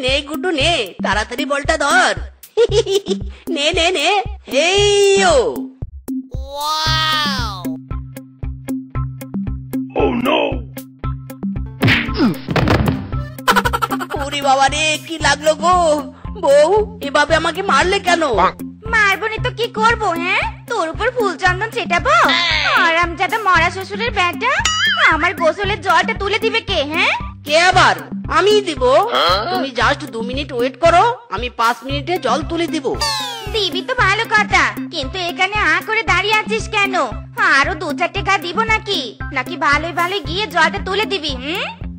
নে গুড্ডু নে, তাড়াতাড়ি বলটা ধর। নে নে নে, হেইয়ো। ওরে বাবা রে, কি লাগলো গো? বউ এভাবে আমাকে মারলে কেন? মারবো না তো কি করবো? হ্যাঁ, তোর উপর ফুল চন্দন ছেটাবো? আরামজাদা মরা শ্বশুরের বেটা, আমার গোসলের জলটা তুলে দিবে কে? হ্যাঁ, কে আবার? আমি দিব। তুমি জাস্ট 2 মিনিট ওয়েট করো, আমি 5 মিনিটে জল তুলে দিব। দিবি তো ভালো কথা, কিন্তু এখানে করে দাঁড়িয়ে আছিস কেন? আরো 2-4 গা দিব নাকি? নাকি ভালোই ভালোই গিয়ে জলটা তুলে দিবি?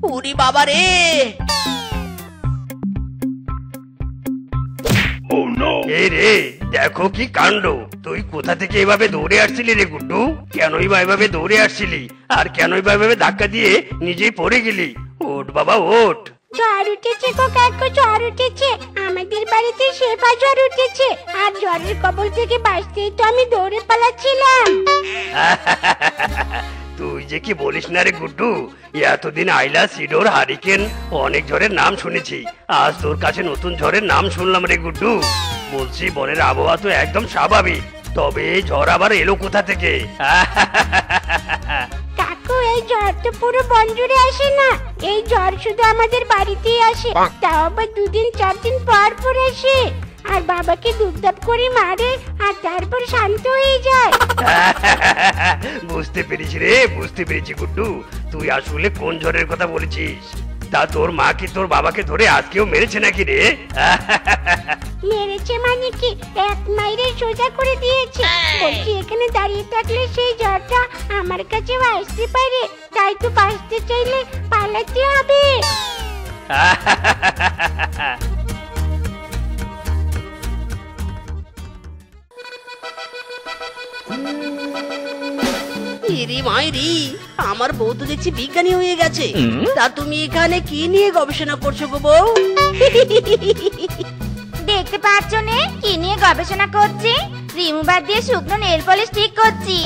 ওরে বাবা রে। এই রে, দেখো কি কাণ্ড! তুই কোথা থেকে এভাবে দৌড়ে আসছিলি রে গুড্ডু? কেনই বা এভাবে দৌড়ে আসছিলি, আর কেনই বা এভাবে ধাক্কা দিয়ে নিজেই পড়ে গেলি? ওঠ বাবা ওঠ। জ্বর উঠেছে গো কাকু, জ্বর উঠেছে। আমাদের বাড়িতে শেফা জ্বর উঠেছে, আর জ্বরের কবল থেকে বাঁচতেই তো আমি দৌড়ে পালাচ্ছিলাম। তুই যে কি বলিস না রে গুড্ডু, এতদিন আইলা, সিডোর, হারিকেন অনেক ঝড়ের নাম শুনেছি, আজ তোর কাছে নতুন ঝড়ের নাম শুনলাম রে গুড্ডু। বলছি বনের আবহাওয়া তো একদম স্বাভাবিক, তবে এই ঝড় আবার এলো কোথা থেকে? কাকু, এই জ্বর তো পুরো বন জুড়ে আসে না, এই জ্বর শুধু আমাদের বাড়িতেই আসে, তাও আবার 2-4 দিন পর পর আসে। আর বাবাকে দুধদাপ করে মারে, আর তারপর শান্ত হয়ে যায়। বুঝতে পেরেছি রে, বুঝতে পেরেছি গুড্ডু, তুই আসলে কোন ঝড়ের কথা বলেছিস। তা তোর মা কি তোর বাবাকে ধরে আজকেও মেরেছে নাকি রে? মেরেছে মানে কি, এক মাইরে সোজা করে দিয়েছে। বলছি এখানে দাঁড়িয়ে থাকলে সেই জ্বরটা আমার কাছে আসতে পারে, তাই তো বাঁচতে চাইলে পালাতে হবে। ইরি মাইরি, আমার বউ তো দেখছি বিজ্ঞানী হয়ে গেছে। তা তুমি এখানে কি নিয়ে গবেষণা করছো গো বউ? দেখতে পাচ্ছ না কি নিয়ে গবেষণা করছি? রিমুভার দিয়ে শুকনো নেল পলিশ ঠিক করছি।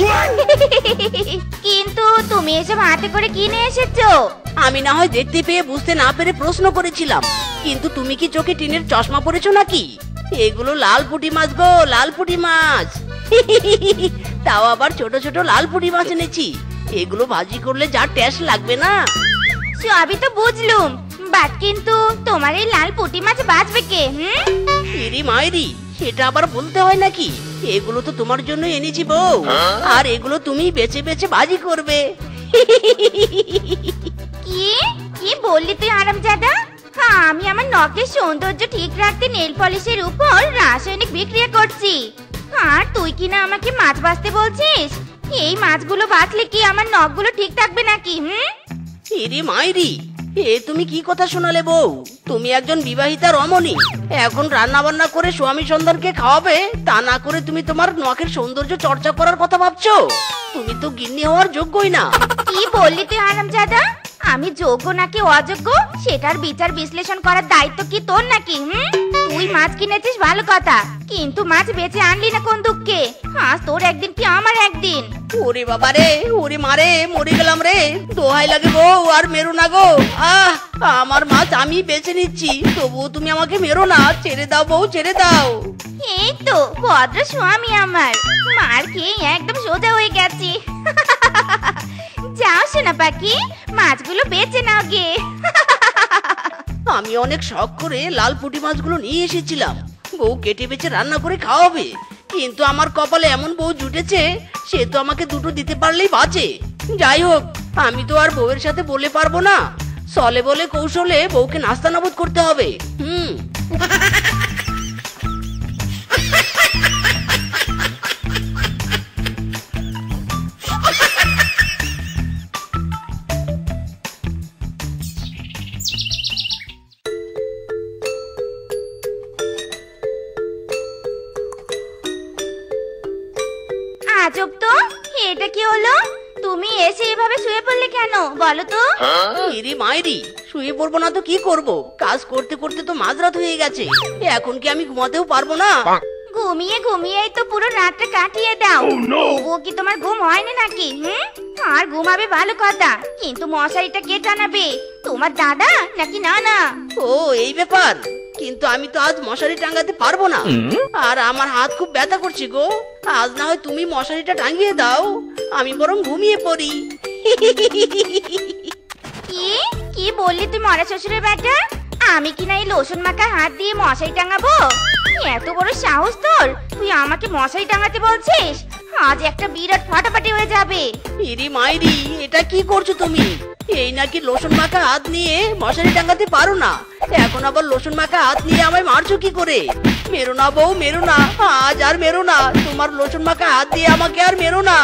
কিন্তু তুমি এসব হাতে করে কি নিয়ে এসেছো? আমি না হয় দেখতে পেয়ে বুঝতে না পেরে প্রশ্ন করেছিলাম, কিন্তু তুমি কি চোখে টিনের চশমা পরেছো নাকি? এগুলো লাল পুঁটি মাছ গো, লাল পুঁটি মাছ। তাও আবার ছোট ছোট লাল পুঁটি মাছ এনেছি, এগুলো ভাজি করলে যা টেস্ট লাগবে না। সবই তো বুঝলুম, বাট কিন্তু তোমার এই লাল পুঁটি মাছ বাঁচবে কে? ইরি মাইরি, সেটা আবার বলতে হয় নাকি? এগুলো তো তোমার জন্য এনেছি বউ, আর এগুলো তুমি বেছে বেছে ভাজি করবে। কি কি বললি তুই আরামজাদা? হ্যাঁ, আমি আমার নখের সৌন্দর্য ঠিক রাখতে নেল পলিশের উপর রাসায়নিক বিক্রিয়া করছি, আর তুই কিনা আমাকে মাছ বাছতে বলছিস? এই মাছগুলো বাছলে কি আমার নখগুলো ঠিক থাকবে নাকি? ইরি মাইরি, এ তুমি কি কথা শোনালে বউ? তুমি একজন বিবাহিতা রমণী, এখন রান্না বান্না করে স্বামী সন্তানকে খাওয়াবে, তা না করে তুমি তোমার নখের সৌন্দর্য চর্চা করার কথা ভাবছো? তুমি তো গিন্নি হওয়ার যোগ্যই না। কি বললি তুই আরামজাদা? আমি যোগ্য নাকি অযোগ্য সেটার বিচার বিশ্লেষণ করার দায়িত্ব কি তোর নাকি? তুই মাছ কিনেছিস ভালো কথা, কিন্তু মাছ বেঁচে আনলি না কোন দুঃখে? আজ তোর একদিন কি আমার একদিন। ওরে বাবা রে, ওরে মারে, মরে গেলাম রে। দোহাই লাগে বউ, আর মেরো না গো। আমার মাছ আমি বেছে নিচ্ছি, তবুও তুমি আমাকে মেরো না। ছেড়ে দাও বউ, ছেড়ে দাও। এই তো ভদ্র স্বামী আমার, মার খেয়ে একদম সোজা হয়ে গেছি। যাও সোনা পাখি, মাছগুলো বেঁচে নাও গে। আমি অনেক শখ করে লাল পুঁটি মাছগুলো নিয়ে এসেছিলাম, বউ কেটে বেছে রান্না করে খাওয়াবে, কিন্তু আমার কপালে এমন বউ জুটেছে, সে তো আমাকে দুটো দিতে পারলেই বাঁচে। যাই হোক, আমি তো আর বউয়ের সাথে বলে পারবো না, চলে বলে কৌশলে বউকে নাস্তানাবুদ করতে হবে। আজব তো, এটা কি হলো? তুমি এসে এভাবে শুয়ে পড়লে কেন বলো তো? ইরি মাইরি, শুয়ে পড়বো না তো কি করব? কাজ করতে করতে তো মাঝরাত হয়ে গেছে, এখন কি আমি ঘুমাতেও পারবো না? ঘুমিয়ে ঘুমিয়েই তো পুরো রাতটা কাটিয়ে দাও। ও কি তোমার ঘুম হয়নি নাকি? আর ঘুমাবে ভালো কথা, কিন্তু মশারিটা কে টানাবে? তোমার দাদা নাকি নানা? ও এই ব্যাপার, কিন্তু আমি তো আজ মশারি টাঙাতে পারবো না, আর আমার হাত খুব ব্যথা করছে গো। আজ না হয় তুমি মশারিটা টাঙিয়ে দাও, আমি বরং ঘুমিয়ে পড়ি। কি কি বললি তুই মরা শ্বশুরের বেটা? আমি কি না এই লোশন মাখা হাত দিয়ে মশারি টাঙাবো? এত বড় সাহস তোর, তুই আমাকে মশারি টাঙাতে বলছিস? আজ একটা বিরাট ফাটাফাটি হয়ে যাবে। ইরি মাইরি, এটা কি করছো তুমি? এই নাকি লোশন মাখা হাত নিয়ে মশারি টাঙাতে পারো না, এখন আবার লোশন মাখা হাত নিয়ে আমায় মারছো কি করে? মেরো না বউ, মেরো না, আজ আর মেরো না, তোমার লোশন মাখা হাত দিয়ে আমাকে আর মেরো না।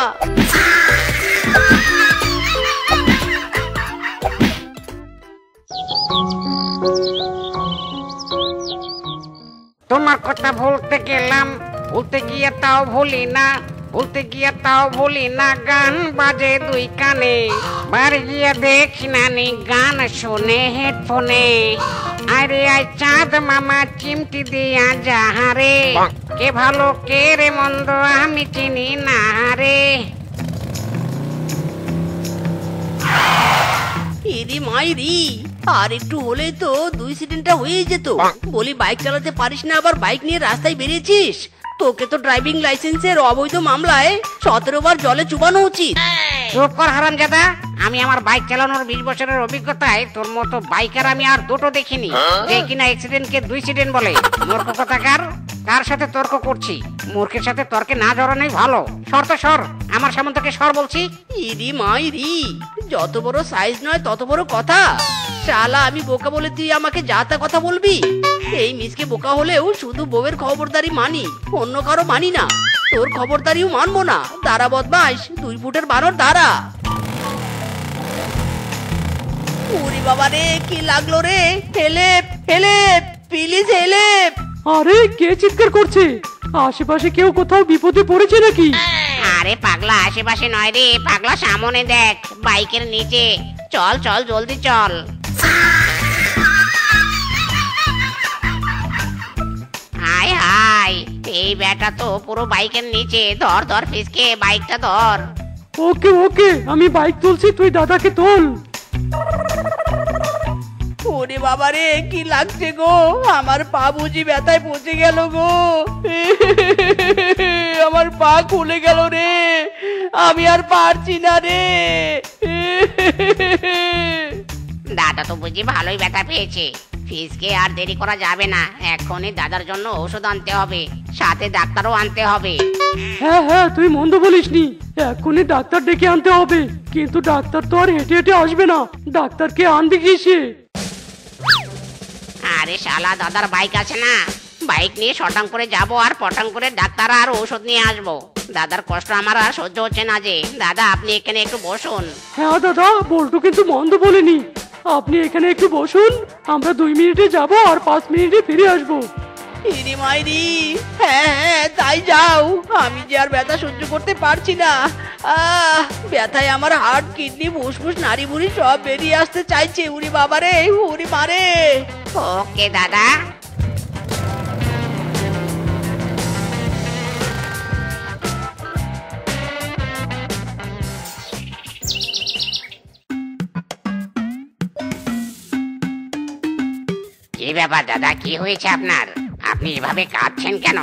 তোমার কথা ভুলতে গেলাম, ভুলতে গিয়ে তাও ভুলি না, ভুলতে গিয়ে তাও ভুলি না, গান বাজে দুই কানে, বাড়ি গিয়ে দেখি নানি গান শুনে হেডফোনে। আরে আই চাঁদ মামা চিমটি দিয়া যাহারে, কে ভালো কে রে মন্দ আমি চিনি না রে। ইরি মাইরি, আর একটু হলেই তো 2 অ্যাক্সিডেন্টটা হয়ে যেত। বলি বাইক চালাতে পারিস না, আবার বাইক নিয়ে রাস্তায় বেরিয়েছিস? তোকে তো ড্রাইভিং লাইসেন্সের অবৈধ মামলায় 17 বার জলে চুবানো উচিত। চুপ কর হারামজাদা, আমি আমার বাইক চালানোর 20 বছরের অভিজ্ঞতায় তোর মতো বাইকার আমি আর দুটো দেখিনি যে কিনা অ্যাক্সিডেন্টকে 2 অ্যাক্সিডেন্ট বলে। মূর্খ কথাকার, কার সাথে তর্ক করছি? মূর্খের সাথে তর্কে না জড়ানোই ভালো। সর তো সর, আমার সামনে থেকে সর বলছি। ইরি মাইরি, যত বড় সাইজ নয় তত বড় কথা। শালা আমি বোকা বলে তুই আমাকে যা তা কথা বলবি? এই মিসকে বোকা হলেও শুধু বউয়ের খবরদারি মানি, অন্য কারো মানি না। তোর খবরদারিও মানবো না। দাঁড়া বদমাইশ, 2 ফুটের বানর দাঁড়া। ওরে বাবা রে, কি লাগলো রে? Halep Halep, please Halep. আরে কে চিৎকার করছে? আশেপাশে কেউ কোথাও বিপদে পড়েছে নাকি? আরে পাগলা আশেপাশে নয় রে পাগলা, সামনে দেখ, বাইকের নিচে। চল চল জলদি চল। হাই হাই, এই ব্যাটা তো পুরো বাইকের নিচে। ধর ধর ফিসকে, বাইকটা ধর। ওকে ওকে, আমি বাইক তুলছি, তুই দাদাকে তোল। ওরে বাবা রে, কি লাগছে গো? আমার পা বুঝি ব্যথায় পচে গেল গো। আমার পা খুলে গেল রে, আমি আর পারছি না রে। দাদা তো বুঝি ভালোই ব্যথা পেয়েছে। ফিসকে আর দেরি করা যাবে না, এখনই দাদার জন্য ওষুধ আনতে হবে, সাথে ডাক্তারও আনতে হবে। হ্যাঁ হ্যাঁ, তুই মন্দ বলিসনি, এক্ষুনি ডাক্তার ডেকে আনতে হবে। কিন্তু ডাক্তার তো আর হেঁটে হেঁটে আসবে না, ডাক্তারকে আনবে কি সে? আরে শালা, দাদার বাইক আছে না, বাইক নিয়ে শটাং করে যাব আর পটাং করে ডাক্তার আর ঔষধ নিয়ে আসবো। দাদার কষ্ট আমার আর সহ্য হচ্ছে না যে। দাদা আপনি এখানে একটু বসুন। হ্যাঁ দাদা, বল্টু কিন্তু মন্দ বলেনি। আপনি এখানে একটু বসুন, আমরা 2 মিনিটে যাব আর 5 মিনিটে ফিরে আসবো। ইরি মাইরি, হ্যাঁ হ্যাঁ তাই যাও, আমি যে আর ব্যথা সহ্য করতে পারছি না। ব্যথায় আমার হার্ট, কিডনি, ফুসফুস, নাড়ি বুড়ি সব বেরিয়ে আসতে চাইছে। উরি বাবা রে, উরি মারে। ওকে দাদা। কি ব্যাপার দাদা, কি হয়েছে আপনার? আপনি এভাবে কাঁদছেন কেন?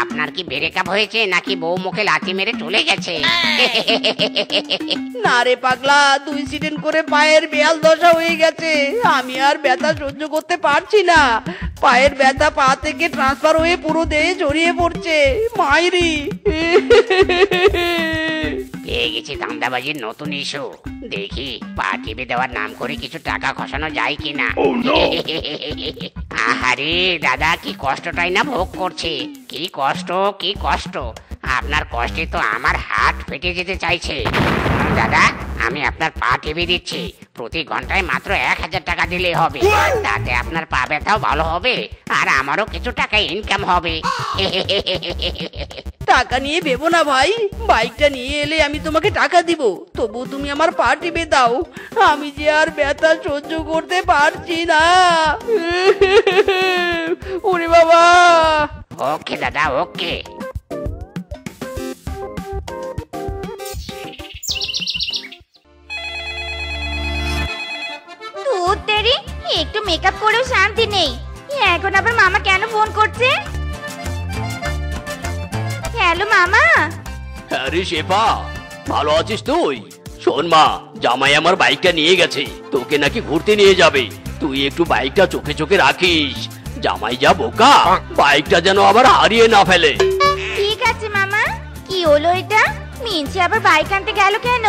আপনার কি ব্রেকআপ হয়েছে নাকি বউ মুখে লাথি মেরে চলে গেছে? না রে পাগলা, 2 অ্যাক্সিডেন্ট করে পায়ের বেয়াল দশা হয়ে গেছে। আমি আর ব্যথা সহ্য করতে পারছি না। পায়ের ব্যথা পা থেকে ট্রান্সফার হয়ে পুরো দেহে ছড়িয়ে পড়ছে। মাইরি, পেয়ে গেছি ধান্দাবাজির নতুন ইস্যু। দেখি পা টিপে দেওয়ার নাম করে কিছু টাকা খসানো যায় কিনা। আহারে দাদা, কি কষ্টটাই না ভোগ করছে। কি কষ্ট, কি কষ্ট। আপনার কষ্টে তো আমার হাত ফেটে যেতে চাইছে। দাদা, আমি আপনার পা টিপে দিচ্ছি, প্রতি ঘন্টায় মাত্র 1000 টাকা দিলে হবে। তাতে আপনার পা ব্যথাও ভালো হবে আর আমারও কিছু টাকা ইনকাম হবে। টাকা নিয়ে ভেবো না ভাই, বাইকটা নিয়ে এলে আমি তোমাকে টাকা দিব, তবু তুমি আমার পা টিপে দাও। আমি যে আর ব্যথা সহ্য করতে পারছি না। ওরে বাবা। ওকে দাদা, ওকে। তোর তেরি একটু মেকআপ করেও শান্তি নেই। এখন আবার মামা কেন ফোন করছে? হ্যালো মামা। আরে শেফা, ভালো আছিস তুই? শোন মা, জামাই আমার বাইকটা নিয়ে গেছে, তোকে নাকি ঘুরতে নিয়ে যাবে। তুই একটু বাইকটা চোখে চোখে রাখিস। জামাই যা বোকা, বাইকটা যেন আবার হারিয়ে না ফেলে। ঠিক আছে মামা। কি হলো এটা? মিনছি আবার বাইক আনতে গেল কেন?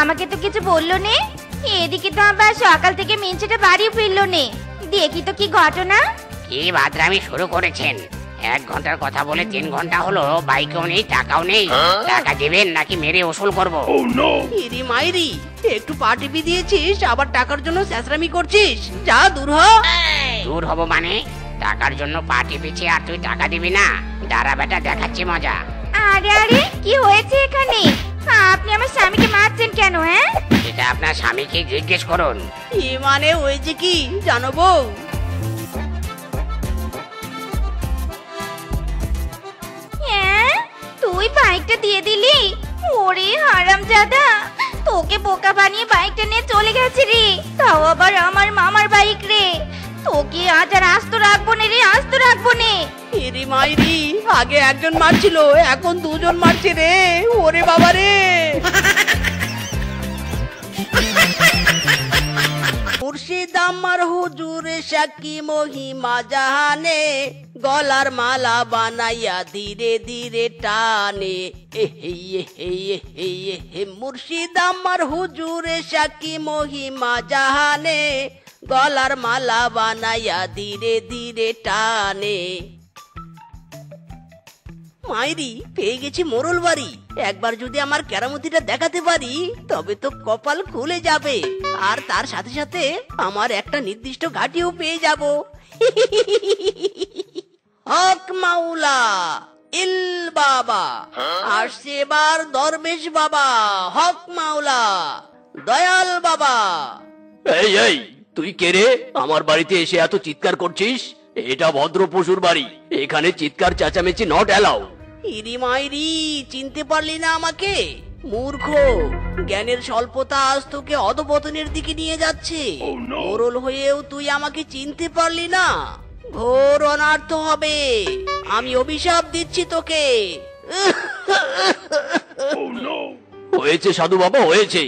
আমাকে তো কিছু বললো নে। এদিকে তো আবার সকাল থেকে মিনছিটা বাড়ি ফিরলো নে। দেখি তো কি ঘটনা। কি বাদরামি শুরু করেছেন? 1 ঘন্টার কথা বলে 3 ঘন্টা হলো, বাইকও নেই, টাকাও নেই। টাকা দিবেন নাকি মেরে ওসুল করব? ইরি মাইরি, একটু পা টিপি দিয়েছিস, আবার টাকার জন্য স্যাঁচরামি করছিস। যা দূর হ। দূর হব মানে? টাকার জন্য পার্টি পিছিয়ে আর তুই টাকা দিবি না? দাঁড়া বেটা, দেখাচ্ছি মজা। আরে আরে, কি হয়েছে এখানে? আপনি আমার স্বামীকে মারছেন কেন? হ্যাঁ, এটা আপনার স্বামীকে জিজ্ঞেস করুন। এ মানে হয়েছে কি জানো বউ? হ্যাঁ, তুই বাইকটা দিয়ে দিলি? ওরে হারামজাদা, তোকে বোকা বানিয়ে বাইকটা নিয়ে চলে গেছে রে। তাও আবার আমার মামার বাইক রে। তোকে আজ আর আস্ত রাখবো না রে, আস্ত রাখবো না। ইরি মাইরি, আগে একজন মারছিল, এখন দুজন মারছে রে। ওরে বাবা রে। মুর্শিদ আমার হুজুরে সাকি মহিমা জাহানে, গলার মালা বানাইয়া ধীরে ধীরে টানে। মুর্শিদ আমার হুজুরে সাকি মহিমা জাহানে, গলার মালা বানাইয়া ধীরে ধীরে টানে। মাইরি, পেয়ে গেছি মোরল বাড়ি। একবার যদি আমার কেরামতিটা দেখাতে পারি তবে তো কপাল খুলে যাবে, আর তার সাথে সাথে আমার একটা নির্দিষ্ট ঘাটিও পেয়ে যাব। হক মাওলা ইল বাবা আসছে এবার, দরবেশ বাবা, হক মাওলা দয়াল বাবা। এই এই, তুই কে রে? আমার বাড়িতে এসে এত চিৎকার করছিস? এটা ভদ্র পশুর বাড়ি, এখানে চিৎকার চেঁচামেচি নট অ্যালাউ। ইরি মাইরি, চিনতে পারলি না আমাকে? মূর্খ, জ্ঞানের স্বল্পতা আজ তোকে অধপতনের দিকে নিয়ে যাচ্ছে। মোরল হয়েও তুই আমাকে চিনতে পারলি না? ঘোর অনার্থ হবে। আমি অভিশাপ দিচ্ছি তোকে। হয়েছে সাধু বাবা, হয়েছে।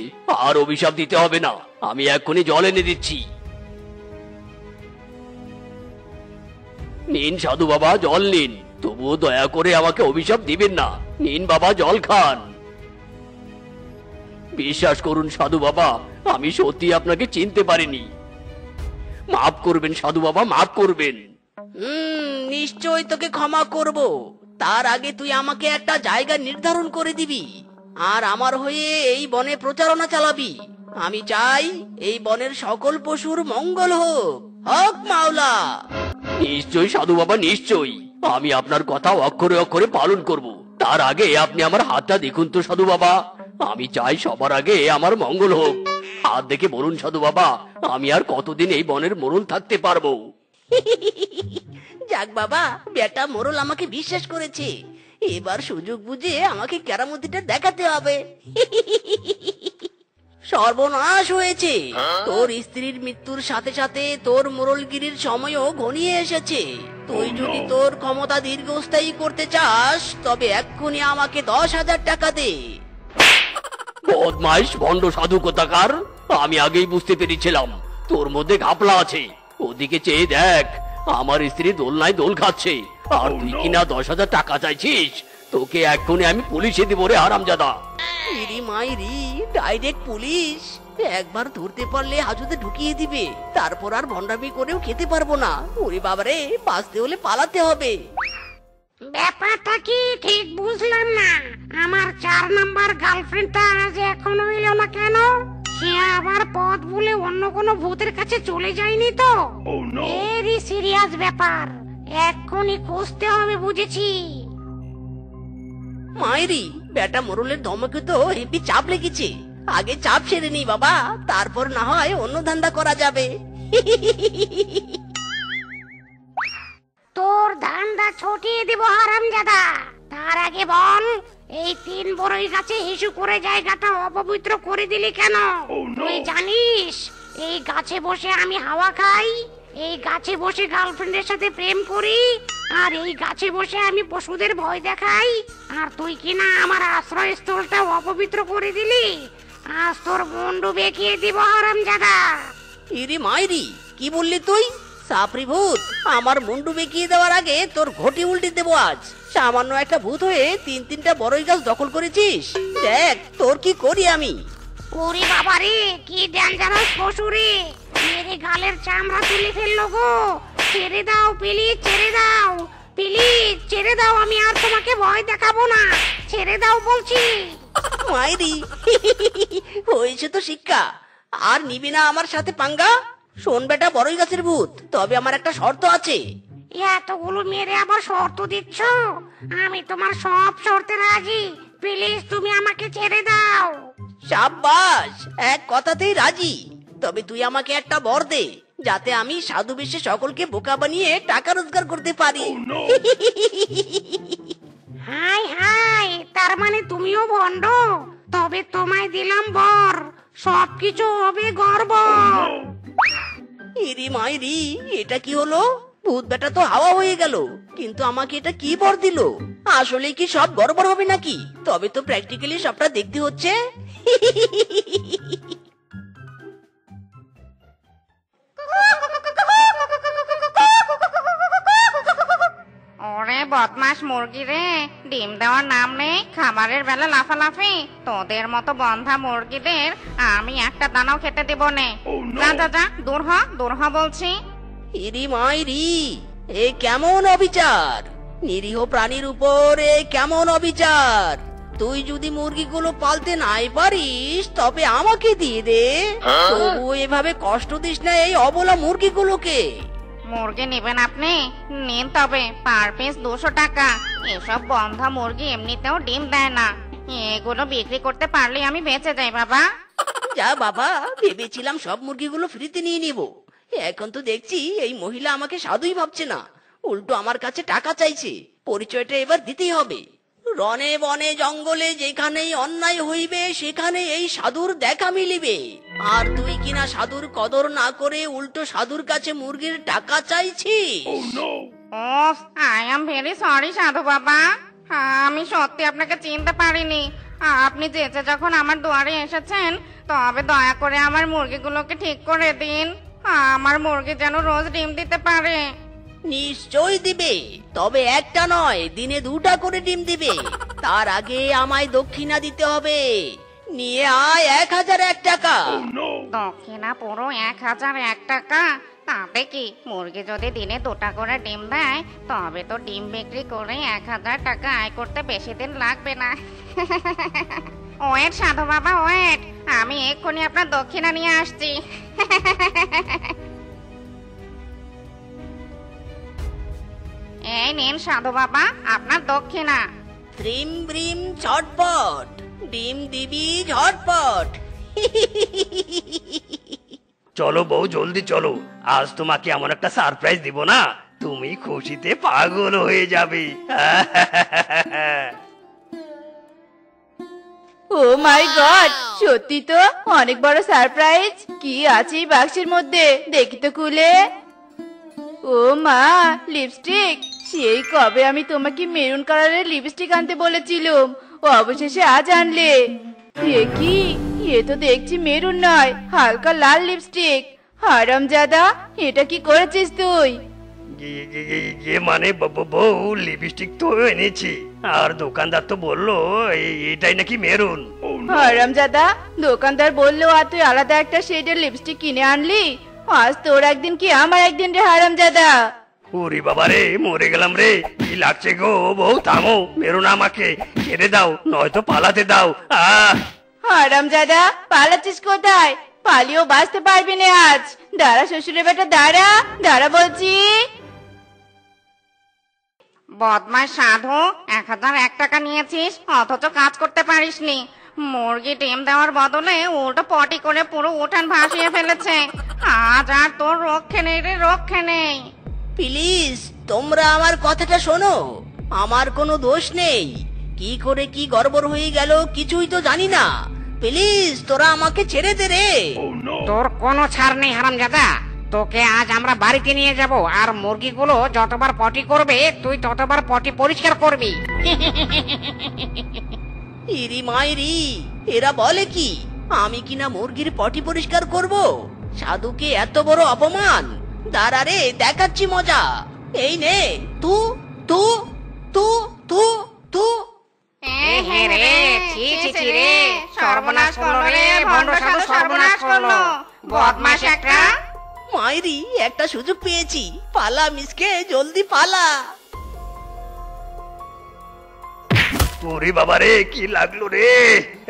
আর অভিশাপ দিতে হবে না, আমি এক্ষুনি জল এনে দিচ্ছি। নিন সাধু বাবা, জল নিন। তবুও দয়া করে আমাকে অভিশাপ দিবেন না। নিন বাবা, জল খান। বিশ্বাস করুন সাধু বাবা, আমি সত্যি আপনাকে চিনতে পারিনি। মাফ করবেন সাধু বাবা, মাফ করবেন। নিশ্চয় তোকে ক্ষমা করব। তার আগে তুই আমাকে একটা জায়গা নির্ধারণ করে দিবি, আর আমার হয়ে এই বনে প্রচারণা চালাবি। আমি চাই এই বনের সকল পশুর মঙ্গল হোক। হক মাওলা। নিশ্চয়ই সাধু বাবা, নিশ্চয়ই। আমি আপনার কথা অক্ষরে অক্ষরে পালন করব। তার আগে আপনি আমার হাতটা দেখুন তো সাধু বাবা। আমি চাই সবার আগে আমার মঙ্গল হোক। হাত দেখে বলুন সাধু বাবা, আমি আর কতদিন এই বনের মোড়ল থাকতে পারবো? যাক বাবা, বেটা মোরল আমাকে বিশ্বাস করেছে। এবার সুযোগ বুঝে আমাকে কেরামতিটা দেখাতে হবে। সর্বনাশ হয়েছে। তোর স্ত্রীর মৃত্যুর সাথে সাথে তোর মোরলগিরির সময়ও ঘনিয়ে এসেছে। তুই যদি তোর ক্ষমতা দীর্ঘস্থায়ী করতে চাস তবে এক্ষুনি আমাকে 10,000 টাকা দে। বদমাইশ ভণ্ড সাধু কোথাকার, আমি আগেই বুঝতে পেরেছিলাম তোর মধ্যে ঘাপলা আছে। ওদিকে চেয়ে দেখ, আমার স্ত্রী দোলনায় দোল খাচ্ছে, আর তুই কিনা 10,000 টাকা চাইছিস। তোকে এক্ষুনি আমি পুলিশে দিব রে হারামজাদা। ইরি মাইরি, ডাইরেক্ট পুলিশ! একবার ধরতে পারলে হাজতে ঢুকিয়ে দিবে, তারপর আর ভন্ডামি করেও খেতে পারবো না। ওরে বাবারে, বাঁচতে হলে পালাতে হবে। ব্যাপারটা কি ঠিক বুঝলাম না। আমার 4 নাম্বার গার্লফ্রেন্ডটা আজ এখনো এলো না কেন? সে আবার পথ ভুলে অন্য কোনো ভূতের কাছে চলে যায়নি তো? ভেরি সিরিয়াস ব্যাপার, এক্ষুনি খুঁজতে হবে। বুঝেছি। মাইরি, বেটা মোরলের ধমকে তো হেপি চাপ লেগেছে। আগে চাপ সেরে নি বাবা, তারপর না হয় অন্য ধান্দা করা যাবে। তোর ধান্দা ছটিয়ে দিব হারামজাদা। তার আগে বল, এই 3 বড়ই গাছে হিসু করে জায়গাটা অপবিত্র করে দিলি কেন? তুই জানিস এই গাছে বসে আমি হাওয়া খাই, এই গাছে বসে গার্লফ্রেন্ডের সাথে প্রেম করি, আর এই গাছে বসে আমি পশুদের ভয় দেখাই, আর তুই কিনা আমার আশ্রয়স্থলটা অপবিত্র করে দিলি। আজ তোর মুন্ডু বেঁকিয়ে দিব হারামজাদা। ইরি মাইরি, কি বললি তুই? সাপরি ভূত, আমার মুন্ডু বেঁকিয়ে দেওয়ার আগে তোর ঘটি উল্টে দেবো আজ। সামান্য একটা ভূত হয়ে 3-3টা বড়ই গাছ দখল করেছিস, দেখ তোর কি করি আমি। ওরে বাবারে, কি ডেঞ্জারাস পশু রে, মেরে গালের চামড়া তুলে ফেললো গো। ছেড়ে দাও প্লিজ, ছেড়ে দাও প্লিজ, ছেড়ে দাও, আমি আর তোমাকে ভয় দেখাবো না, ছেড়ে দাও বলছি। মাইরি, হয়েছে তো শিক্ষা, আর নিবি না আমার সাথে পাঙ্গা। শোন বেটা বড়ই গাছের ভূত, তবে আমার একটা শর্ত আছে। এতগুলো মেরে আবার শর্ত দিচ্ছ? আমি তোমার সব শর্তে রাজি, প্লিজ তুমি আমাকে ছেড়ে দাও। সাব্বাস, এক কথাতেই রাজি। তবে তুই আমাকে একটা বর দে, যাতে আমি সাধু বেশে সকলকে বোকা বানিয়ে টাকা রোজগার করতে পারি। হাই হাই, তার মানে তুমিও ভণ্ড? তবে তোমায় দিলাম বর, সবকিছু হবে গর্ব। ইরি মাইরি, এটা কি হলো? ভূত বেটা তো হাওয়া হয়ে গেল, কিন্তু আমাকে এটা কি বর দিল? আসলে কি সব গড়বড় হবে নাকি? তবে তো প্র্যাকটিক্যালি সবটা দেখতে হচ্ছে। ওরে বদমাস মুরগি রে, ডিম দেওয়ার নাম নেই, খাবারের বেলা লাফালাফি। তোদের মতো বন্ধা মুরগিদের আমি একটা দানাও খেতে দেব নে। যা যা যা, দূর হ বলছি। ইরি মাইরি, এ কেমন অবিচার! নিরীহ প্রাণীর উপর এ কেমন অবিচার! তুই যদি মুরগিগুলো পালতে নাই পারিস, তবে আমাকে দিয়ে দে। তবু এভাবে কষ্ট দিস না এই অবলা মুরগিগুলোকে। মুরগি নেবেন আপনি? নিন, তবে পার পিস 200 টাকা। এসব বন্ধা মুরগি এমনিতেও ডিম দেয় না, এগুলো বিক্রি করতে পারলে আমি বেঁচে যাই বাবা। যা বাবা, ভেবেছিলাম সব মুরগিগুলো ফ্রিতে নিয়ে নিব। এখন তো দেখছি এই মহিলা আমাকে সাধুই ভাবছে না, উল্টো আমার কাছে টাকা চাইছে। পরিচয়টা এবার দিতেই হবে। রনে বনে জঙ্গলে যেখানেই অন্যায় হইবে, সেখানে এই সাধুর দেখা মিলিবে। আর তুই কিনা সাধুর কদর না করে উল্টো সাধুর কাছে মুরগির টাকা চাইছিস। ওফ, আই এম ভেরি সরি সাধু বাবা, আমি সত্যি আপনাকে চিনতে পারিনি। আপনি যেচে যখন আমার দুয়ারে এসেছেন, তবে দয়া করে আমার মুরগিগুলোকে ঠিক করে দিন। আমার মুরগি যেন রোজ ডিম দিতে পারে। নিশ্চয় দিবে, তবে একটা নয়, দিনে 2টা করে ডিম দিবে। তার আগে আমায় দক্ষিণা দিতে হবে। নিয়ে আয় 1001 টাকা। দক্ষিণা পুরো 1001 টাকা? তাতে কি, মুরগি যদি দিনে 2টা করে ডিম দেয়, তবে তো ডিম বিক্রি করে 1000 টাকা আয় করতে বেশি দিন লাগবে না। ওয়েট সাধু বাবা, ওয়েট, আমি এক্ষুনি আপনার দক্ষিণা নিয়ে আসছি। এই নিন সাধু বাবা, আপনার দক্ষিণা। ত্রিম ব্রিম ঝটপট, ডিম দিবি ঝটপট। চলো বউ, জলদি চলো, আজ তোমাকে এমন একটা সারপ্রাইজ দিব না, তুমি খুশিতে পাগল হয়ে যাবে। ও মাই গড, সত্যি তো অনেক বড় সারপ্রাইজ। কি আছে এই বাক্সের মধ্যে, দেখি তো খুলে। ও মা, লিপস্টিক! সেই কবে আমি তোমাকে মেরুন কালারের লিপস্টিক আনতে বলেছিলাম, ও অবশেষে আজ আনলে। এ কি, এ তো দেখছি মেরুন নয়, হালকা লাল লিপস্টিক। হারামজাদা, এটা কি করেছিস তুই? মানে বউ, লিপস্টিক তো এনেছি, আর দোকানদার তো বললো এটাই নাকি মেরুন। হারামজাদা, দোকানদার বললো আর তুই আলাদা একটা শেডের লিপস্টিক কিনে আনলি। আজ তোর একদিন কি আমার একদিন রে হারামজাদা। ওরে বাবা রে, মরে গেলাম রে, কি লাগছে গো বউ, থামো, মেরুন আমাকে ছেড়ে দাও, নয়তো পালাতে দাও। হারামজাদা, পালাচ্ছিস কোথায়? পালিয়েও বাঁচতে পারবি না আজ। দাঁড়া শ্বশুরের বেটা, দাঁড়া দাঁড়া বলছি। বদমাস সাধু, 1001 টাকা নিয়েছিস, অথচ কাজ করতে পারিসনি। মুরগি ডিম দেওয়ার বদলে উল্টো পটি করে পুরো উঠান ভাসিয়ে ফেলেছে। আজ আর তোর রক্ষে নেই রে, রক্ষে নেই। প্লিজ তোমরা আমার কথাটা শোনো, আমার কোনো দোষ নেই। কি করে কি গড়বড় হয়ে গেল কিছুই তো জানি না। প্লিজ তোরা আমাকে ছেড়ে দে রে। তোর কোনো ছাড় নেই হারামজাদা। তোকে আজ আমরা বাড়িতে নিয়ে যাব, আর মুরগিগুলো যতবার পটি করবে তুই ততবার পটি পরিষ্কার করবি। ইরি মাইরি, এরা বলে কি আমি কিনা মুরগির পটি পরিষ্কার করব? সাধুকে এত বড় অপমান! দাঁড়া রে, দেখাচ্ছি মজা। এই নে, তু তু তু তু তু। রে ছি ছি ছি রে, সর্বনাশ করলো রে ভণ্ড সাধু, সর্বনাশ করলো। বদমাশ একটা। মাইরি, একটা সুযোগ পেয়েছি। পালা মিসকে, জলদি পালা। ওরে বাবা রে, কি লাগলো রে?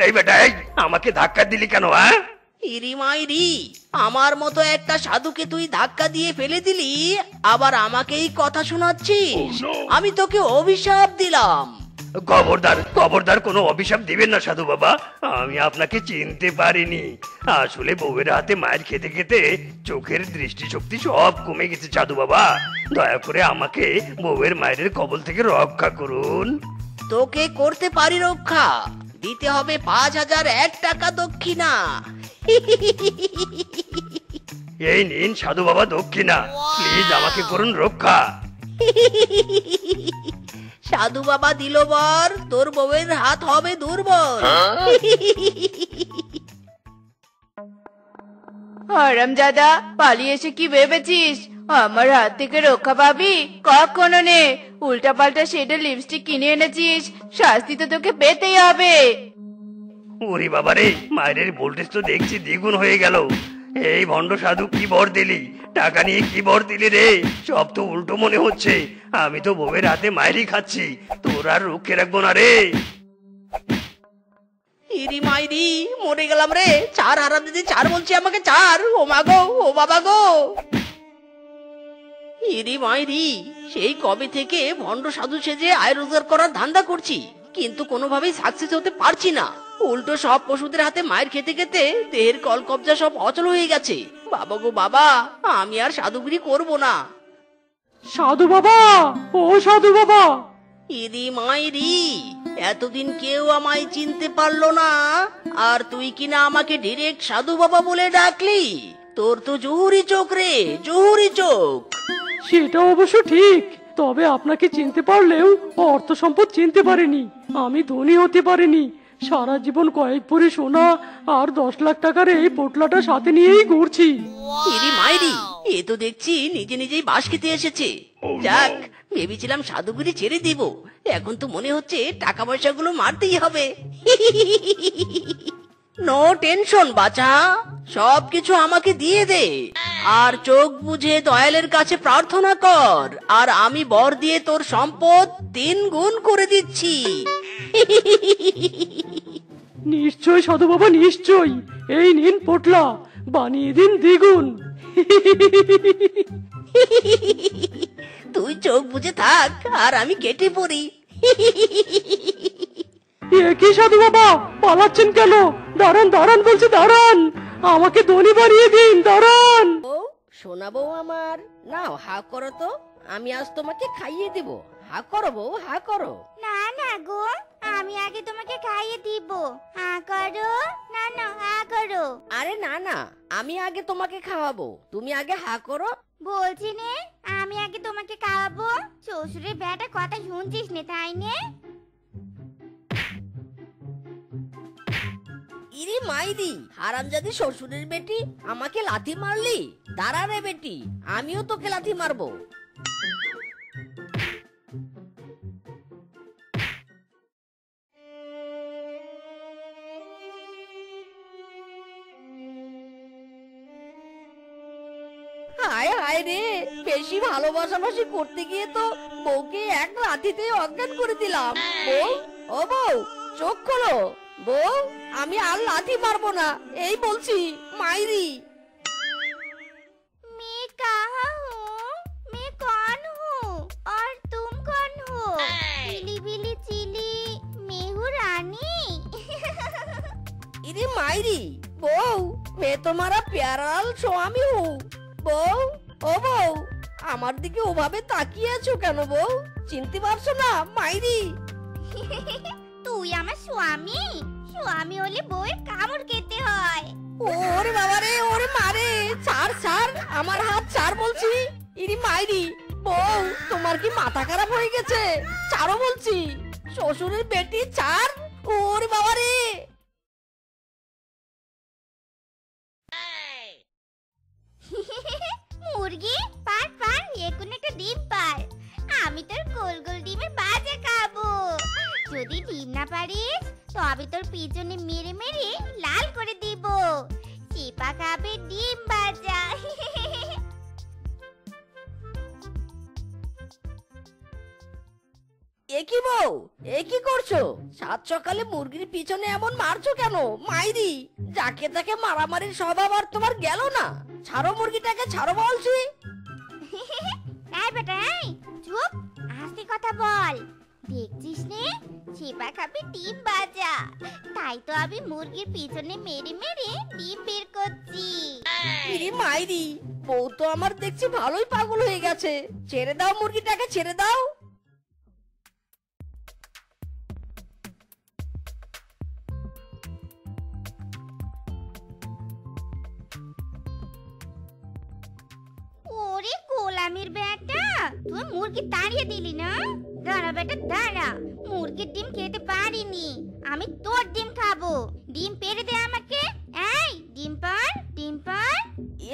এই বেটা, এই আমাকে ধাক্কা দিলি কেন? হ্যাঁ, ইরি মাইরি, আমার মতো একটা সাধুকে তুই ধাক্কা দিয়ে ফেলে দিলি, আবার আমাকেই কথা শোনাচ্ছিস? আমি তোকে অভিশাপ দিলাম। খবরদার খবরদার, কোনো অভিশাপ দিবেন না সাধু বাবা। আমি আপনাকে চিনতে পারিনি। আসলে বউয়ের হাতে মায়ের খেতে খেতে চোখের দৃষ্টিশক্তি সব কমে গেছে সাধু বাবা। দয়া করে আমাকে বউয়ের মায়ের কবল থেকে রক্ষা করুন। তোকে করতে পারি রক্ষা। দিতে হবে ৫,০০০ টাকা দক্ষিণা। এই নিন সাধু বাবা দক্ষিণা, প্লিজ আমাকে করুন রক্ষা। সাধু বাবা দিল বর, তোর বউয়ের হাত হবে দুর্বল। হারামজাদা, পালিয়ে এসে কি ভেবেছিস আমার হাত থেকে রক্ষা পাবি? কখনো নে। উল্টা পাল্টা শেডের লিপস্টিক কিনে এনেছিস, শাস্তি তো তোকে পেতেই হবে। ওরে বাবা রে, মায়ের ভোল্টেজ তো দেখছি দ্বিগুণ হয়ে গেল। এই ভণ্ড সাধু, কি বর দিলি? টাকা নিয়ে কি বর দিলি রে? সব তো উল্টো মনে হচ্ছে। আমি তো বউয়ের হাতে মায়েরই খাচ্ছি, তোর আর রক্ষে রাখবো না রে। ইরি মাইরি, মরে গেলাম রে। চার হারাম দিদি, চার বলছি আমাকে, চার। ও মা গো, ও বাবা গো। ইরি মাইরি, সেই কবে থেকে ভণ্ড সাধু সেজে আয় রোজগার করার ধান্দা করছি, কিন্তু কোনোভাবেই সাকসেস হতে পারছি না। উল্টো সব পশুদের হাতে মায়ের খেতে খেতে দেহের কল কবজা সব অচল হয়ে গেছে। বাবা গো বাবা, আমি আর সাধুগিরি করব না। সাধু বাবা, ও সাধু বাবা। ইরি মাইরি, এতদিন কেউ আমায় চিনতে পারলো না, আর তুই কিনা আমাকে ডিরেক্ট সাধু বাবা বলে ডাকলি? তোর তো জহুরি চোখ রে, জহুরি চোখ। সেটা অবশ্য ঠিক, তবে আপনাকে চিনতে পারলেও অর্থ সম্পদ চিনতে পারিনি। আমি ধনী হতে পারিনি। সারা জীবন কয়েক ভরি সোনা আর 10 লাখ টাকার এই পোটলাটা সাথে নিয়েই ঘুরছি। ইরি মাইরি, এ তো দেখছি নিজে নিজেই বাস খেতে এসেছে। যাক, ভেবেছিলাম সাধুগিরি ছেড়ে দিব, এখন তো মনে হচ্ছে টাকা পয়সাগুলো মারতেই হবে। নো টেনশন বাছা, সবকিছু আমাকে দিয়ে দে, আর চোখ বুঝে দয়ালের কাছে প্রার্থনা কর, আর আমি বর দিয়ে তোর সম্পদ 3 গুণ করে দিচ্ছি। নিশ্চয় সাধু বাবা, নিশ্চয়। এই নিন পোটলা, বানিয়ে দিন দ্বিগুণ। তুই চোখ বুঝে থাক, আর আমি কেটে পড়ি। কি সাধু বাবা, পালাচ্ছেন কেন? দাঁড়ান দাঁড়ান বলছি, দাঁড়ান। আমাকে ধনী বানিয়ে দিন, দাঁড়ান। ও সোনা বউ আমার, নাও হা করো তো, আমি আজ তোমাকে খাইয়ে দেব। হা করো বউ, হা করো। না না গো, আমি আগে তোমাকে খাইয়ে দিব। হা করো, না না হা করো। আরে না না, আমি আগে তোমাকে খাওয়াবো, তুমি আগে হা করো। বলছি নে, আমি আগে তোমাকে খাওয়াবো। শ্বশুরের বেটা কথা শুনছিস নে, তাই নে? ইরি মাইরি, হারামজাদি শ্বশুরের বেটি, আমাকে লাথি মারলি? দাঁড়া রে বেটি, আমিও তোকে লাথি মারবো। হায় হায় রে, বেশি ভালোবাসাবাসি করতে গিয়ে তো বউকে এক লাথিতে অজ্ঞান করে দিলাম। বউ, ও বউ, চোখ খোলো। বউ, আমি আর লাথি মারবো না, এই বলছি। মাইরি, मैं कहाँ हूँ? मैं कौन हूँ? और तुम कौन हो? बिली बिली चिली, मैं हूँ रानी। इरे मायरी, बहू, मैं तुम्हारा प्यारा लाल स्वामी हूँ। बहू, ओ बहू, আমার দিকে ওভাবে তাকিয়ে আছো কেন বউ? চিনতে পারছো না মাইরি? তুই আমার স্বামী, স্বামী হলে বউয়ের কামড় খেতে হয়। ওরে বাবা রে, ওরে মারে, ছাড় ছাড়, আমার হাত ছাড় বলছি। ইরি মাইরি, বউ তোমার কি মাথা খারাপ হয়ে গেছে? ছাড়ো বলছি, শ্বশুরের বেটি ছাড়। ওরে বাবা রে। মুরগি পার পার, এখন একটা ডিম পার। আমি তোর গোল গোল ডিমের বাজা খাবো। যদি ডিম না পারিস তবে তোর পিছনে মেরে মেরে লাল করে দিব। চিপা খাবে ডিম বাজা। এ কি বউ, এ কি করছো? সাত সকালে মুরগির পিছনে এমন মারছো কেন মাইরি? যাকে তাকে মারামারির স্বভাব আর তোমার গেল না? ছাড়ো মুরগিটাকে, ছাড়ো বলছি। এই বেটা এই, চুপ, আস্তে কথা বল। দেখছিস নে, চিপা খাবে ডিম বাজা। তাই তো আমি মুরগির পিছনে মেরে মেরে ডিম বের করছি। ইরি মাইরি, বউ তো আমার দেখছি ভালোই পাগল হয়ে গেছে। ছেড়ে দাও মুরগিটাকে, ছেড়ে দাও। ওরে গোলামের বেটা, তুই মুরগি তাড়িয়ে দিলি না? দাঁড়া বেটা দাঁড়া, মুরগির ডিম খেতে পারিনি, আমি তোর ডিম খাবো। ডিম পেড়ে দে আমাকে। এই ডিম পার, ডিম পার।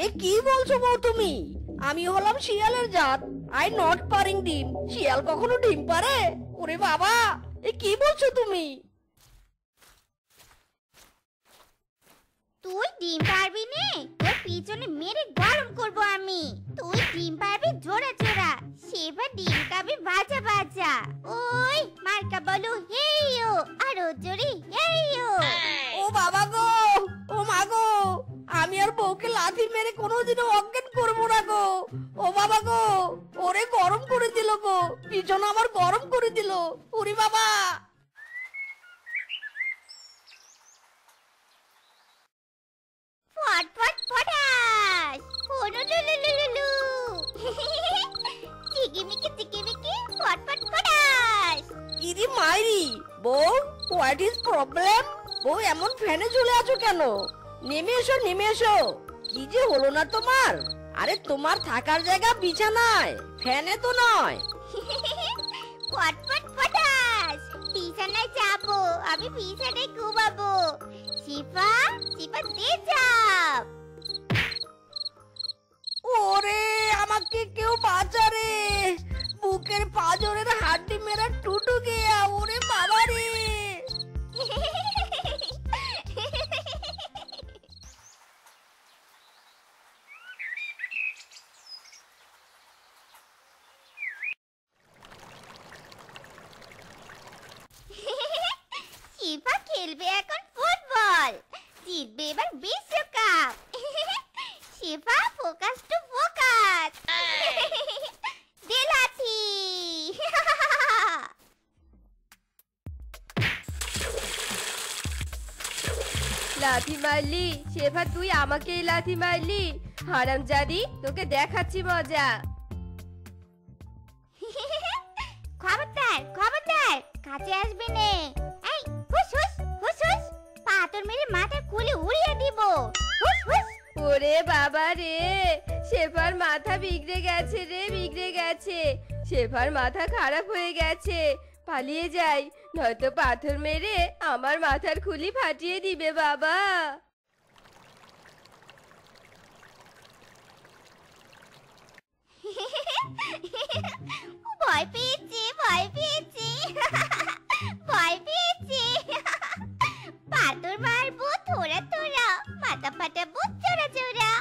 এ কি বলছো বউ তুমি? আমি হলাম শিয়ালের জাত, আই নট পারিং ডিম। শিয়াল কখনো ডিম পারে? ওরে বাবা, এ কি বলছো তুমি? তুই ডিম পারবি নে, তোর পিছনে মেরে গরম করব আমি। তুই ডিম পারবি জোড়া জোড়া, সেবার ডিম খাবি বাজা বাজা। ওই মার্কা বলো হেইও, আর ও জোরে হেইও। ও বাবা গো, ও মা গো, আমি আর বউকে লাথি মেরে কোনোদিনও অজ্ঞান করবো না গো। ও বাবা গো, ওরে গরম করে দিল গো, পিছন আমার গরম করে দিল। ওরে বাবা। ফট ফট ফটাস, লুলুলুলুলু। চিকিমিকি চিকিমিকি, ফট ফট ফটাস। ইরি মাইরি, বউ হোয়াট ইজ প্রবলেম? বউ এমন ফ্যানে ঝুলে আছো কেন? নেমে এসো, নেমে এসো। কি যে হলো না তোমার? আরে তোমার থাকার জায়গা বিছানায়, ফ্যানে তো নয়। ফট ফট ফটাস, বিছানায় যাবো, আমি বিছানায় ঘুমাবো। শিফা শিফা দে চাপ। ওরে আমাকে কেউ বাঁচা রে, বুকের পাঁজরের হাড্ডি মেরা টুটু গিয়া। ওরে বাবা রে। শিফা খেলবে এখন ফুটবল, জিতবে এবার বিশ্বকাপ। শিফা ফোকাস টু ফোকাস। দে লাঠি। লাথি মারলি শেফা, তুই আমাকেই লাথি মারলি? হারামজাদি, তোকে দেখাচ্ছি মজা। খবরদার খবরদার, কাছে আসবি নে। এই হুস হুস হুস হুস, পাথর মেরে মাথা খুলে উড়িয়ে দিব। হুস হুস। ওরে বাবা রে, শেফার মাথা বিগড়ে গেছে রে, বিগড়ে গেছে। শেফার মাথা খারাপ হয়ে গেছে, পালিয়ে যাই, নয়তো পাথর মেরে আমার মাথার খুলি ফাটিয়ে দিবে বাবা। ভয় পেয়েছে, ভয় পেয়েছে, ভয় পেয়েছে। পাথর মারবো থোড়া থোড়া, মাথা ফাটাবো চোরা চোরা।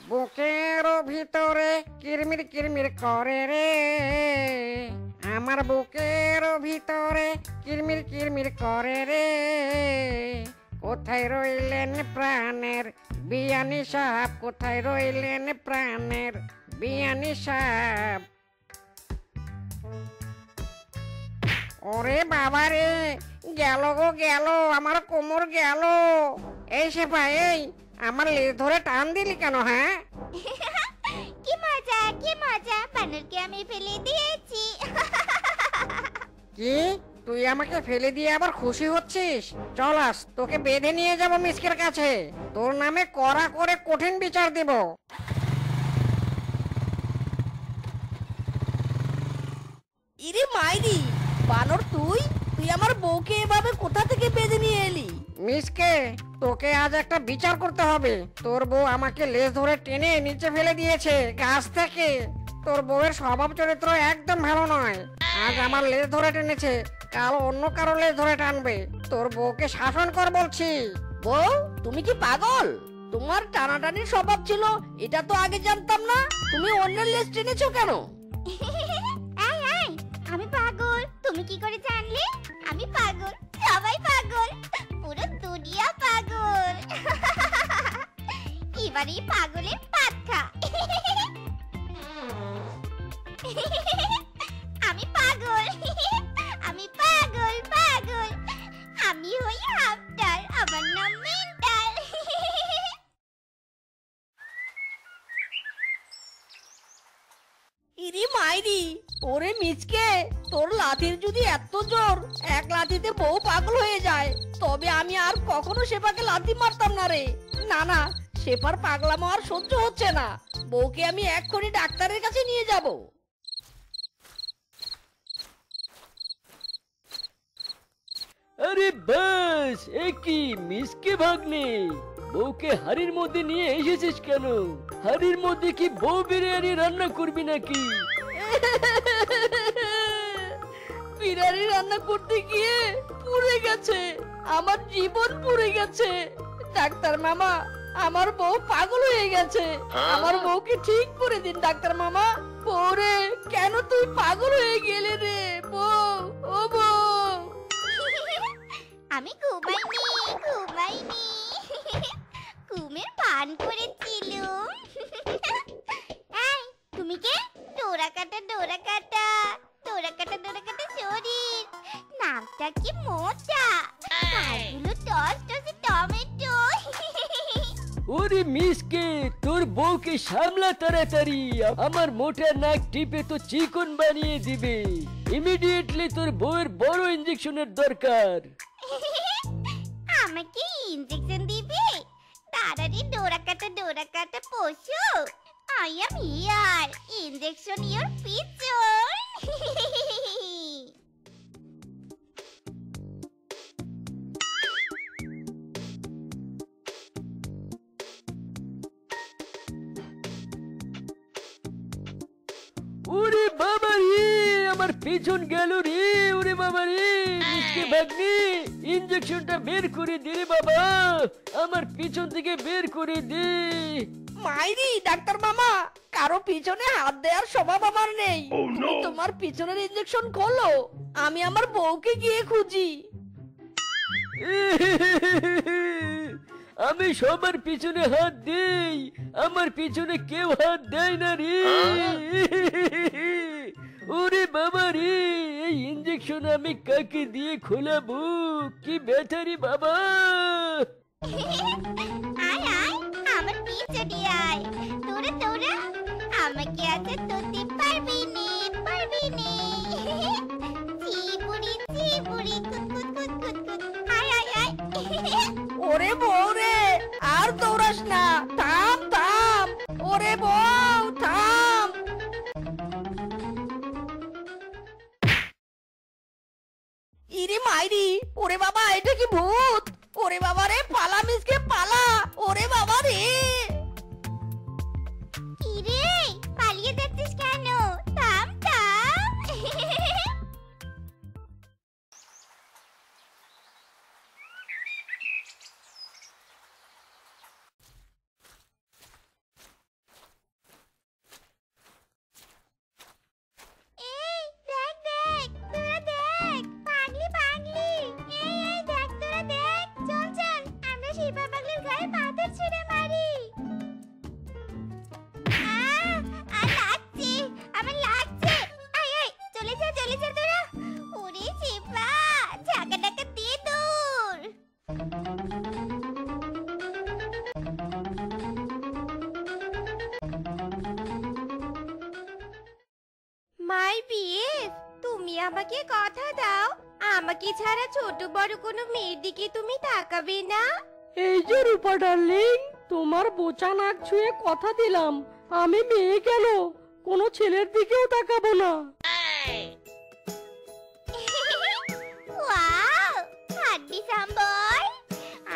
বুকের ভিতরে কিরমির কিরমির করে রে, আমার বুকের ভিতরে কিরমির কিরমির করে রে। কোথায় রইলেন প্রাণের বিয়ানি সাপ, কোথায় রইলেন প্রাণের বিয়ানি সাপ? ওরে বাবা রে, গেল গো গেল, আমার কোমর গেল। এই শেফা, এই আমার লেজ ধরে টান দিলি কেন? হ্যাঁ, কি মজা, বানরকে আমি ফেলে দিয়েছি। কি তুই আমাকে ফেলে দিয়ে আবার খুশি হচ্ছিস? চল আস, তোকে বেঁধে নিয়ে যাব মিসকের কাছে। তোর নামে কড়া করে কঠিন বিচার দেব। ইরে মাইরি, বানর তুই আমার বউকে এভাবে কোথা থেকে বেঁধে নিয়ে এলি? মিসকে, তোকে আজ একটা বিচার করতে হবে। তোর বউ আমাকে লেজ ধরে টেনে নিচে ফেলে দিয়েছে গাছ থেকে। তোর বউয়ের স্বভাব চরিত্র একদম ভালো নয়। আজ আমার লেজ ধরে টেনেছে, কাল অন্য কারো লেজ ধরে টানবে। তোর বউকে শাসন কর বলছি। বউ, তুমি কি পাগল? তোমার টানাটানির স্বভাব ছিল, এটা তো আগে জানতাম না। তুমি অন্যের লেজ টেনেছো কেন? আমি পাগল, তুমি কি করে জানলে? আমি পাগল, সবাই পাগল, পুরো দুনিয়া পাগল। এবারে পাগলের পাতখা। আমি পাগল, আমি পাগল, আমি হই হাফটার, আমার নাম মেন্টাল। ইরি মাইরি, ওরে মিচকে, তোর লাঠির যদি এত জোর, এক লাঠিতে বউ পাগল হয়ে যায়, তবে আমি আর কখনো শেফাকে লাথি মারতাম না রে। না না, শেফার পাগলামো আর সহ্য হচ্ছে না। বউকে আমি এক্ষুনি ডাক্তারের কাছে নিয়ে যাব। আরে বাস, এ কি মিসকে ভাগ্নে, বউকে হাড়ির মধ্যে নিয়ে এসেছিস কেন? হাড়ির মধ্যে কি বউ বিরিয়ানি রান্না করবি নাকি? বিরিয়ানি রান্না করতে গিয়ে পুড়ে গেছে, আমার জীবন পুড়ে গেছে। ডাক্তার মামা, আমার বউ পাগল হয়ে গেছে। আমার বউকে ঠিক করে দিন ডাক্তার মামা। বউরে, কেন তুই পাগল হয়ে গেলে রে? বউ, ও বউ। আমি ঘুমাইনি, ঘুমের পান করেছিলুম। এই, তুমি কে? ডোরা কাটা শরীর, নামটা কি মোটা, গালগুলো টসটসে টমেটো। ওরে মিসকে, তোর বউকে সামলা তাড়াতাড়ি, আমার মোটা নাক টিপে তো চিকন বানিয়ে দিবে। ইমিডিয়েটলি তোর বউয়ের বড় ইনজেকশনের দরকার। আমাকে ইনজেকশন দিবে? তাড়াতাড়ি ডোরা কাটা পশু। I am here. Injection your pigeon. ওরে বাবা রে, আমার পেছন গেল রে। ওরে বাবা রে, মিসকে ভাগ্নে, ইনজেকশনটা বের করে দে রে বাবা, আমার পিছন থেকে বের করে দে। মাইরি, ডাক্তার মামা, কারো পিছনে হাত দেওয়ার স্বভাব আমার নেই। তুমি তোমার পিছনের ইনজেকশন খোলো, আমি আমার বউকে গিয়ে খুঁজি। আমি সবার পিছনে হাত দেই, আমার পিছনে কেউ হাত দেয় না রে। ওরে বাবা রে, এই ইনজেকশন আমি কাকে দিয়ে খোলাবো? কি ব্যথা রে বাবা। আয় আমার পিছনে আয়। তোরা আমাকে আজ ধরতে পারবি নে। চিবুড়ি কুত। আয়। ওরে বউ রে, আর দৌড়াস না, থাম। ওরে বউ, থাম। ইরে মাইরি, ওরে বাবা, এটা কি ভূত? ওরে বাবা রে, পালা মিসকে পালা। ওরে বাবা রে। কি রে, পালিয়ে যাচ্ছিস কেন? থাম। এই দেখ, তোরা দেখ, পাগলি। এই দেখ, তোরা দেখ, চল, আমরা শিবা পাগলির গায়ে পাথর ছুঁড়ে মারি। আমাকে কথা দাও, আমাকে ছাড়া ছোট বড় কোনো মেয়ের দিকে তুমি তাকাবে না। এই যে রূপা ডার্লিং, তোমার বোচা নাক ছুঁয়ে কথা দিলাম, আমি মেয়ে কেন কোনো ছেলের দিকেও তাকাবো না। Wow! Handsome boy!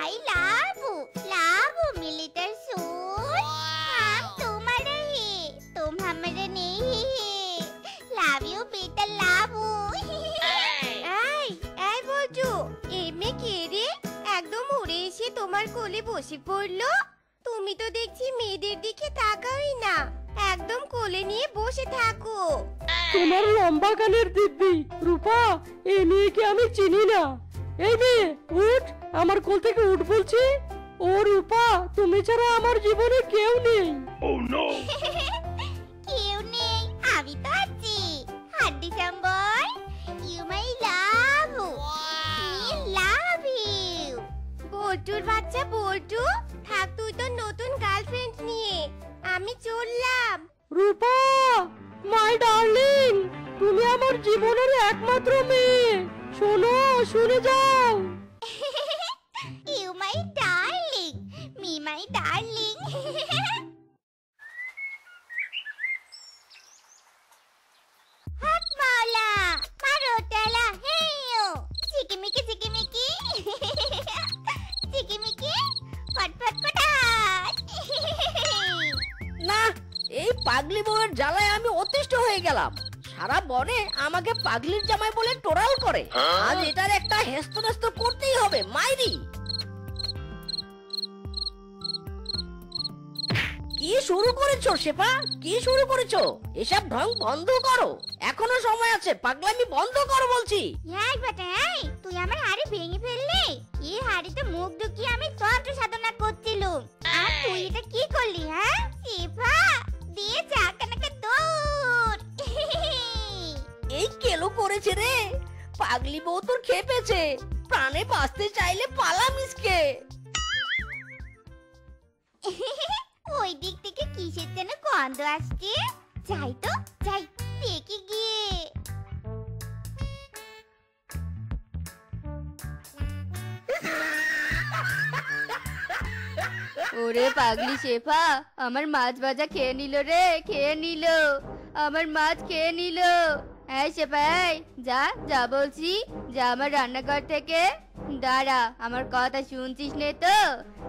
I love military suit. हम तुम्हारे ही, तुम हमारे नहीं। Love you, बेटा love এই বলছো, এই মেয়ে কে রে? একদম উড়ে এসে তোমার কোলে বসে পড়লো। তুমি তো দেখছি মেয়েদের দিকে তাকাওই না, একদম কোলে নিয়ে বসে থাকো। তোমার লম্বা কানের দিব্যি রূপা, এই মেয়েকে আমি চিনি না। এই মেয়ে উঠ, আমার কোল থেকে উঠ বলছি। ও রূপা, তুমি ছাড়া আমার জীবনে কেউ নেই। क्यों नहीं? अभी तो अच्छी। Handsome boy, you my love. Me love you. বল্টুর বাচ্চা বল্টু, থাক তুই তো নতুন গার্লফ্রেন্ড নিয়ে, আমি চললাম। রূপা, মাই ডার্লিং, তুমি আমার জীবনের একমাত্র মেয়ে। শোনো, শুনে যাও। You my darling. Me my darling. Hot Paula, Marotella, hey yo. Chicky Mickey. Chicky Mickey, pat. না, এই পাগলি বউয়ের জ্বালায় আমি অতিষ্ঠ হয়ে গেলাম। সারা বনে আমাকে পাগলির জামাই বলে টোরাল করে। আজ এটার একটা হেস্তনেস্ত করতেই হবে, মাইরি। কি শুরু করেছো শেফা? কি শুরু করেছো? এসব ঢং বন্ধ করো, এখনো সময় আছে। পাগলামি বন্ধ করো বলছি। এই বেটা, এই তুই আমার হাড়ি ভেঙে ফেললি। এই হাড়িতে মুখ ঢুকিয়ে আমি তন্ত্র সাধনা করছিলাম, আর তুই এটা কি করলি? হ্যাঁ শিফা, দিয়ে চাকানাকে দৌড়। এই কেলো করেছে রে, পাগলি বউ তোর খেপেছে। প্রাণে বাঁচতে চাইলে পালা মিসকে। ওই দিক থেকে কিসের যেন গন্ধ আসছে। যাই দেখি গিয়ে। ওরে পাগলি শেফা, আমার মাছ ভাজা খেয়ে নিল রে, খেয়ে নিল আমার মাছ, খেয়ে নিল। এই শেফা, এই যা বলছি, যা আমার রান্নাঘর থেকে। দাঁড়া, আমার কথা শুনছিস নে তো?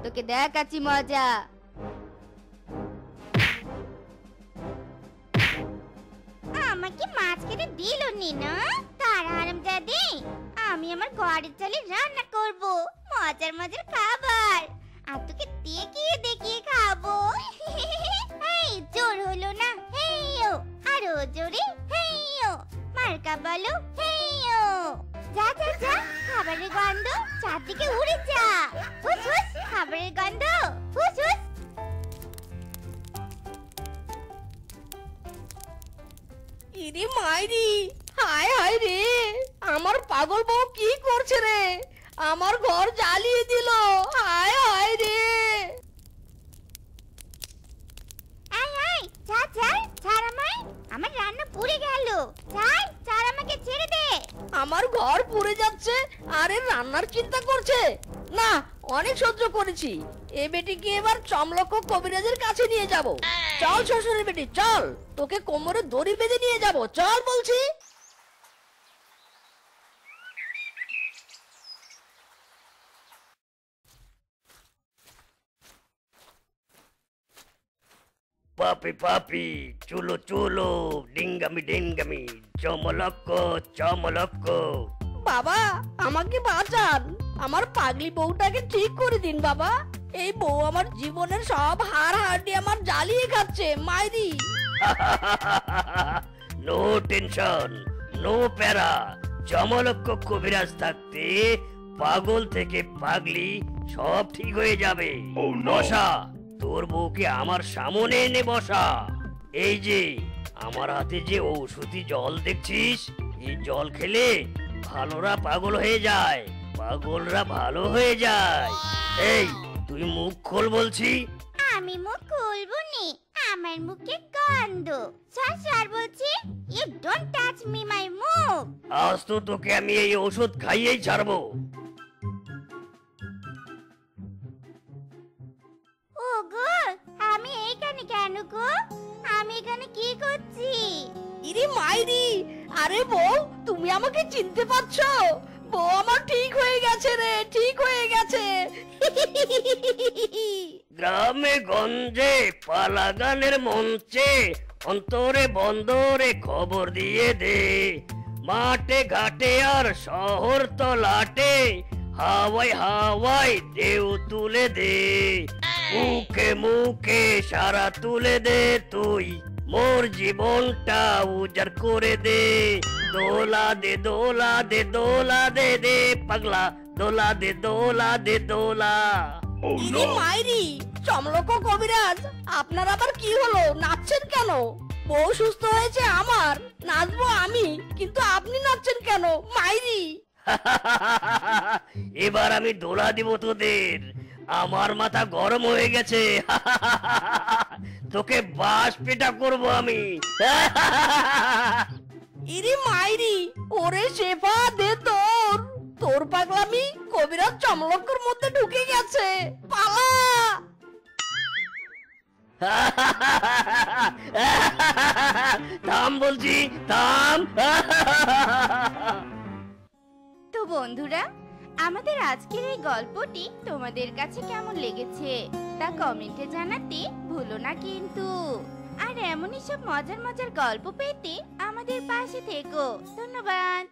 তোকে দেখাচ্ছি মজা। আমাকে মাছ খেতে দিল নি না, তার হারামজাদি। আমি আমার ঘরের চালে রান্না করব মজার খাবার, আর তোকে দেখিয়ে খাবো। এই জোর হলো না, হেইও, আরো জোরে হেইও, মার্কা বলো হেইও। যা খাবারের গন্ধ চারদিকে উড়ে যা। হুস খাবারের গন্ধ, হুস। ইরে মাইরি, হায় রে, আমার পাগল বউ কি করছে রে? আমার ঘর জ্বালিয়ে দিল, হায় রে। ছাড় আমায়, আমার রান্না পুড়ে গেল। ছাড় আমাকে, ছেড়ে দে। আমার ঘর পুড়ে যাচ্ছে, আরে রান্নার চিন্তা করছে না। অনেক সহ্য করেছি, এ বেটিকে এবার চমলক্ষ কবিরাজের কাছে নিয়ে যাব। চল শ্বশুরের বেটি, চল, তোকে কোমরে দড়ি বেঁধে নিয়ে যাব, চল বলছি। পাপি চুলো ডিঙ্গামি চমলক্ক। বাবা, আমাকে বাঁচান, আমার পাগলি বউটাকে ঠিক করে দিন বাবা। এই বউ আমার জীবনের সব হাড়ি আমার জ্বালিয়ে খাচ্ছে, মাইরি। নো টেনশন, নো প্যারা। চমলক্ষ কবিরাজ থাকতে পাগল থেকে পাগলি সব ঠিক হয়ে যাবে। বসা, তোর বউকে আমার সামনে এনে বসা। এই যে আমার হাতে যে ঔষধি জল দেখছিস, এই জল খেলে ভালোরা পাগল হয়ে যায়, পাগলরা ভালো হয়ে যায়। এই তুই মুখ খোল বলছি। আমি মুখ খুলবো নি, আমার মুখে গন্ধ। স্যার স্যার বলছি, you don't touch me my মুখ। আজ তো তোকে আমি এই ওষুধ খাইয়েই ছাড়বো। ওগো, আমি এইখানে কেন গো? আমি এখানে কি করছি? ইরে মাইরি, আরে বউ তুমি আমাকে চিনতে পারছো? বউ আমার ঠিক হয়ে গেছে রে, ঠিক হয়ে গেছে। গ্রামে গঞ্জে পালাগানের মঞ্চে অন্তরে বন্দরে খবর দিয়ে দে, মাঠে ঘাটে আর শহর তলাটে হাওয়াই হাওয়াই ঢেউ তুলে দে, মুখে মুখে সারা তুলে দে তুই, মোর জীবনটা উজাড় করে দে। দোলা দে দোলা দে দোলা দে দে পাগলা, দোলা দে দোলা দে দোলা। ইরে মাইরি, চমলক কবিরাজ, আপনার আবার কি হলো? নাচছেন কেন? বউ সুস্থ হয়েছে আমার, নাচবো আমি, কিন্তু আপনি নাচছেন কেন মাইরি? এবার আমি দোলা দিব তোদের, আমার মাথা গরম হয়ে গেছে। তোকে বাস পেটা করবো আমি। ইরে মাইরি, ওরে শেফা দে তোর, তোর পাগলামি কবিরাজ চমলকর মধ্যে ঢুকে গেছে, পালা। থাম বলছি, থাম। তো বন্ধুরা, আমাদের আজকের এই গল্পটি তোমাদের কাছে কেমন লেগেছে তা কমেন্টে জানাতে ভুলো না কিন্তু। আর এমনই সব মজার মজার গল্প পেতে আমাদের পাশে থেকো। ধন্যবাদ।